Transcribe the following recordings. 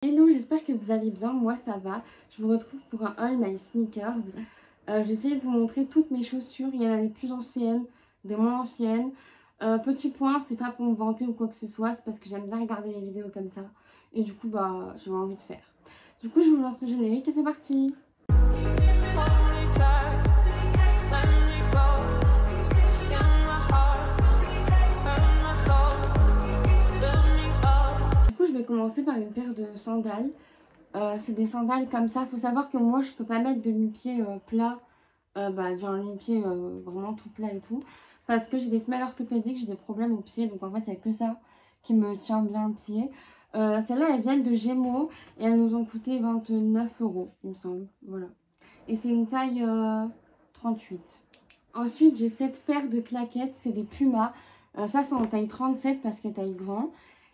Hello, j'espère que vous allez bien, moi ça va. Je vous retrouve pour un haul My Sneakers. J'ai essayé de vous montrer toutes mes chaussures, il y en a des plus anciennes, des moins anciennes. Petit point, c'est pas pour me vanter ou quoi que ce soit, c'est parce que j'aime bien regarder les vidéos comme ça. Et du coup, bah, j'ai envie de faire. Du coup, je vous lance le générique et c'est parti. Du coup, je vais commencer par une paire de sandales. C'est des sandales comme ça. Faut savoir que moi, je peux pas mettre de nu-pied plat. Genre un nu-pied vraiment tout plat et tout. Parce que j'ai des semelles orthopédiques, j'ai des problèmes au pied. Donc en fait, il n'y a que ça qui me tient bien le pied. Celles-là, elles viennent de Gémeaux et elles nous ont coûté 29 €, il me semble. Voilà. Et c'est une taille 38. Ensuite, j'ai cette paire de claquettes, c'est des Puma. Ça, c'est en taille 37 parce qu'elle taille grand.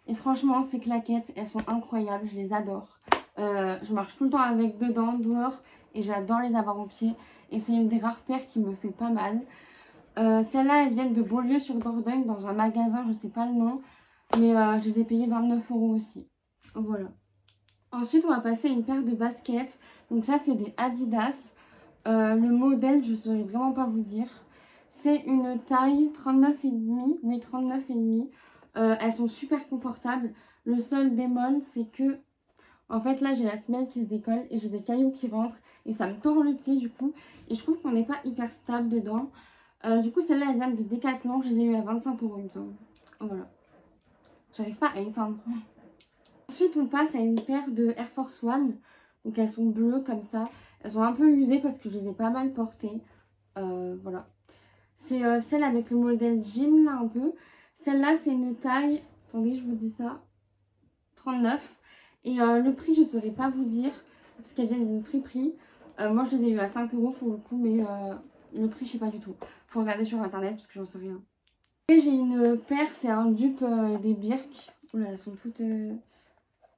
Et franchement, ces claquettes, elles sont incroyables, je les adore. Je marche tout le temps avec dedans, dehors, et j'adore les avoir au pied. Et c'est une des rares paires qui me fait pas mal. Celles-là, elles viennent de Beaulieu sur Dordogne, dans un magasin, je sais pas le nom. Mais je les ai payées 29 € aussi. Voilà. Ensuite, on va passer à une paire de baskets. Donc ça, c'est des Adidas. Le modèle, je ne saurais vraiment pas vous dire. C'est une taille 39,5. Oui, 39,5. Elles sont super confortables. Le seul bémol, c'est que, en fait, là, j'ai la semelle qui se décolle et j'ai des cailloux qui rentrent. Et ça me tord le pied, du coup. Et je trouve qu'on n'est pas hyper stable dedans. Du coup, celle-là, elle vient de Decathlon. Je les ai eu à 25 €, il me semble. Voilà. J'arrive pas à éteindre. Ensuite, on passe à une paire de Air Force One. Donc, elles sont bleues comme ça. Elles sont un peu usées parce que je les ai pas mal portées. Voilà. C'est celle avec le modèle jean, là, un peu. Celle-là, c'est une taille... Attendez, je vous dis ça. 39. Et le prix, je ne saurais pas vous dire. Parce qu'elles viennent d'une friperie. Moi, je les ai eu à 5 € pour le coup. Mais le prix, je sais pas du tout. Faut regarder sur Internet parce que j'en sais rien. Et j'ai une paire, c'est un dupe des Birk. Oula, elles sont toutes...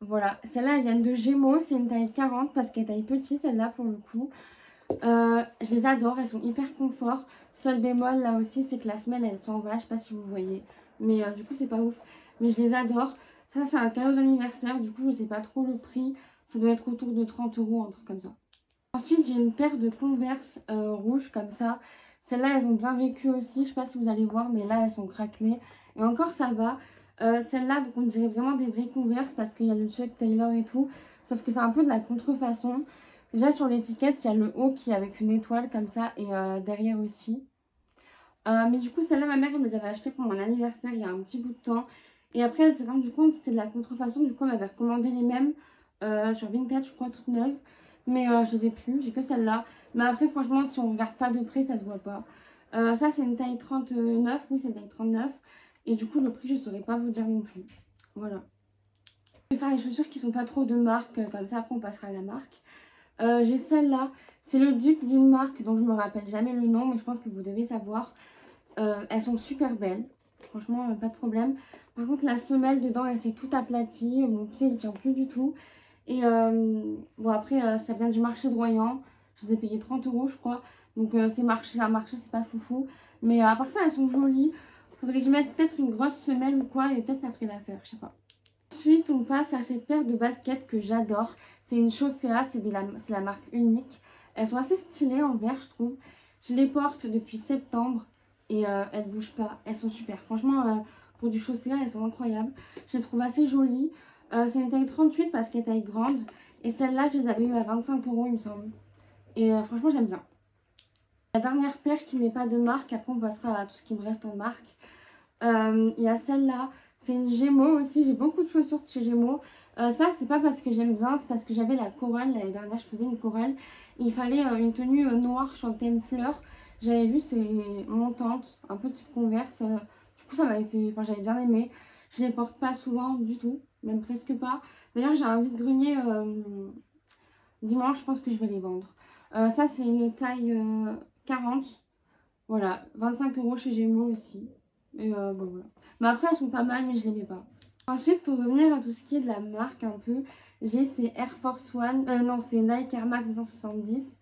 Voilà, celles-là elles viennent de Gémeaux, c'est une taille 40 parce qu'elle est taille petite celle-là pour le coup. Je les adore, elles sont hyper confort. Seul bémol là aussi, c'est que la semelle elle s'en va, je sais pas si vous voyez. Mais du coup c'est pas ouf, mais je les adore. Ça c'est un cadeau d'anniversaire, du coup je sais pas trop le prix. Ça doit être autour de 30 €, un truc comme ça. Ensuite j'ai une paire de Converse rouges comme ça. Celles-là elles ont bien vécu aussi, je sais pas si vous allez voir, mais là elles sont craquelées. Et encore ça va. Celle-là, donc on dirait vraiment des vraies Converse parce qu'il y a le Chuck Taylor et tout. Sauf que c'est un peu de la contrefaçon. Déjà sur l'étiquette, il y a le haut qui est avec une étoile comme ça et derrière aussi. Mais du coup, celle-là, ma mère elle me les avait achetées pour mon anniversaire il y a un petit bout de temps. Et après, elle s'est rendue compte que c'était de la contrefaçon. Du coup, elle m'avait recommandé les mêmes sur Vinted, je crois, toutes neuves. Mais je les ai plus, j'ai que celle-là. Mais après, franchement, si on regarde pas de près, ça se voit pas. Ça, c'est une taille 39. Oui, c'est une taille 39. Et du coup, le prix, je ne saurais pas vous dire non plus. Voilà. Je vais faire les chaussures qui sont pas trop de marque, comme ça, après, on passera à la marque. J'ai celle-là. C'est le dupe d'une marque dont je me rappelle jamais le nom, mais je pense que vous devez savoir. Elles sont super belles. Franchement, pas de problème. Par contre, la semelle dedans, elle s'est toute aplatie. Mon pied, il tient plus du tout. Et bon, après, ça vient du marché de Royan. Je les ai payées 30 € je crois. Donc, c'est marché, un marché, c'est pas foufou. Mais à part ça, elles sont jolies. Faudrait que je mette peut-être une grosse semelle ou quoi. Et peut-être ça ferait l'affaire, je sais pas. Ensuite, on passe à cette paire de baskets que j'adore. C'est une Chaussea, c'est la marque Unique. Elles sont assez stylées en vert, je trouve. Je les porte depuis septembre et elles ne bougent pas. Elles sont super. Franchement, pour du Chaussea, elles sont incroyables. Je les trouve assez jolies. C'est une taille 38 parce qu'elle est taille grande. Et celle-là, je les avais eu à 25 € il me semble. Et franchement, j'aime bien. La dernière paire qui n'est pas de marque, après on passera à tout ce qui me reste en marque. Il y a celle-là, c'est une Gémeaux aussi, j'ai beaucoup de chaussures de chez Gémeaux. Ça c'est pas parce que j'aime bien, c'est parce que j'avais la chorale, l'année dernière je faisais une chorale. Il fallait une tenue noire sur le thème fleurs. J'avais vu c'est montantes, un peu type Converse. Du coup ça m'avait fait, enfin j'avais bien aimé. Je les porte pas souvent du tout, même presque pas. D'ailleurs j'ai un vide-grenier dimanche, je pense que je vais les vendre. Ça c'est une taille 40. Voilà, 25 € chez Gémeaux aussi. Et bon voilà. Mais après elles sont pas mal mais je les mets pas. Ensuite pour revenir à tout ce qui est de la marque un peu, j'ai ces Air Force One, non c'est Nike Air Max 270.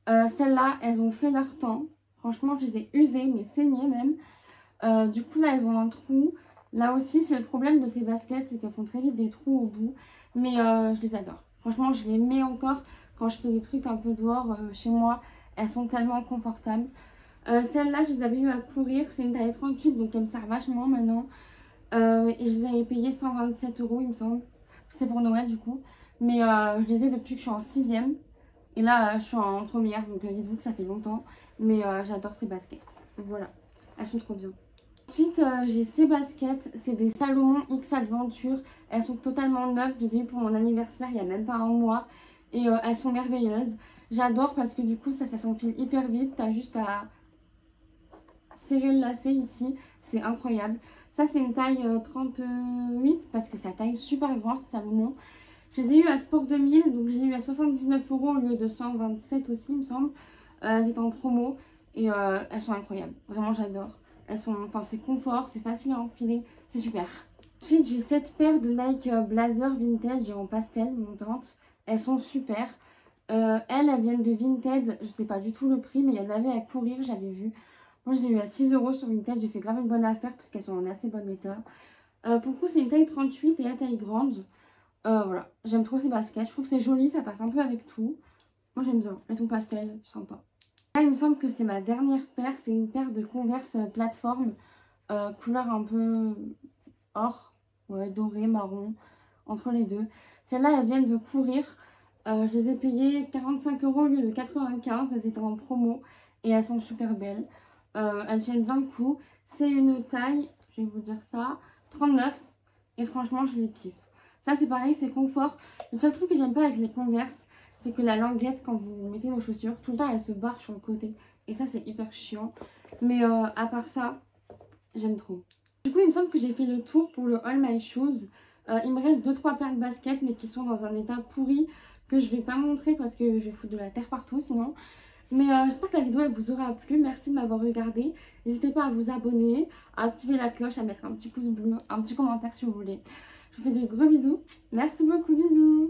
Celles-là elles ont fait leur temps. Franchement je les ai usées mais saignées même. Du coup là elles ont un trou. Là aussi, c'est le problème de ces baskets, c'est qu'elles font très vite des trous au bout. Mais je les adore. Franchement, je les mets encore quand je fais des trucs un peu dehors chez moi. Elles sont tellement confortables. Celles-là, je les avais eu à courir. C'est une taille 38, donc elles me servent vachement maintenant. Et je les avais payées 127 €, il me semble. C'était pour Noël, du coup. Mais je les ai depuis que je suis en 6e. Et là, je suis en première, donc dites-vous que ça fait longtemps. Mais j'adore ces baskets. Voilà, elles sont trop bien. Ensuite, j'ai ces baskets, c'est des Salomon X Adventure. Elles sont totalement neuves, je les ai eues pour mon anniversaire il n'y a même pas un mois. Et elles sont merveilleuses. J'adore parce que du coup, ça s'enfile hyper vite. T'as juste à serrer le lacet ici, c'est incroyable. Ça, c'est une taille 38 parce que c'est la taille super grande, c'est Salomon. Je les ai eues à Sport 2000, donc je les ai eues à 79 € au lieu de 127 aussi, il me semble. Elles étaient en promo et elles sont incroyables. Vraiment, j'adore. Elles sont, enfin, c'est confort, c'est facile à enfiler, c'est super. Ensuite, j'ai cette paire de Nike Blazer vintage en pastel montante. Elles sont super. Elles viennent de Vinted. Je sais pas du tout le prix, mais il y en avait à courir, j'avais vu. Moi, j'ai eu à 6 € sur Vinted. J'ai fait grave une bonne affaire parce qu'elles sont en assez bon état. Pour le coup, c'est une taille 38 et la taille grande. Voilà, j'aime trop ces baskets. Je trouve que c'est joli, ça passe un peu avec tout. Moi, j'aime bien. Elles sont pastel, sympa. Là, il me semble que c'est ma dernière paire. C'est une paire de Converse plateforme. Couleur un peu or, ouais, doré, marron, entre les deux. Celles-là, elles viennent de courir. Je les ai payées 45 € au lieu de 95. Elles étaient en promo et elles sont super belles. Elles tiennent bien le coup. C'est une taille, je vais vous dire ça, 39. Et franchement, je les kiffe. Ça, c'est pareil, c'est confort. Le seul truc que j'aime pas avec les Converse, c'est que la languette, quand vous mettez vos chaussures, tout le temps, elle se barre sur le côté. Et ça, c'est hyper chiant. Mais à part ça, j'aime trop. Du coup, il me semble que j'ai fait le tour pour le All My Shoes. Il me reste 2-3 paires de baskets, mais qui sont dans un état pourri que je vais pas montrer parce que je vais foutre de la terre partout sinon. Mais j'espère que la vidéo elle vous aura plu. Merci de m'avoir regardé. N'hésitez pas à vous abonner, à activer la cloche, à mettre un petit pouce bleu, un petit commentaire si vous voulez. Je vous fais de gros bisous. Merci beaucoup, bisous.